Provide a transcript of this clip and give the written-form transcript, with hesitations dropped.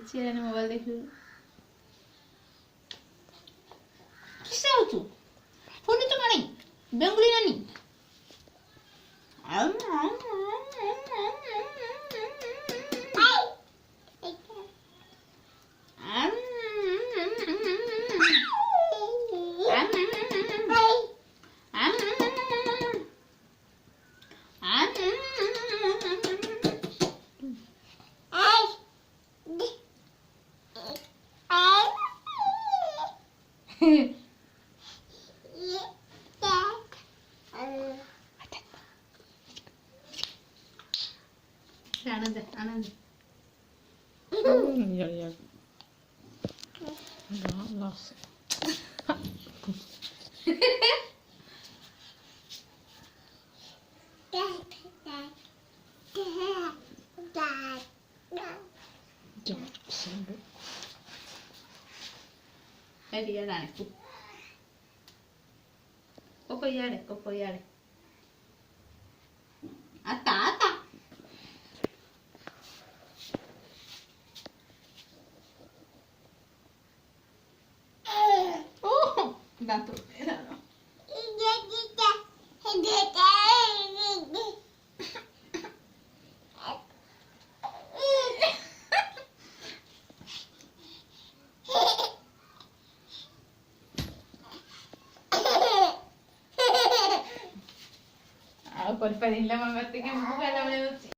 ଚିରାନି mobile ଦେଖିବୁ। କିସ ହଉଛୁ? Phone ତ ମାଣି ବେଙ୍ଗୁଳି ନାନି। Anand Anand Cocoyare. Ata, ata. Oh, dato erano. Por pedirle a mamá que me ponga la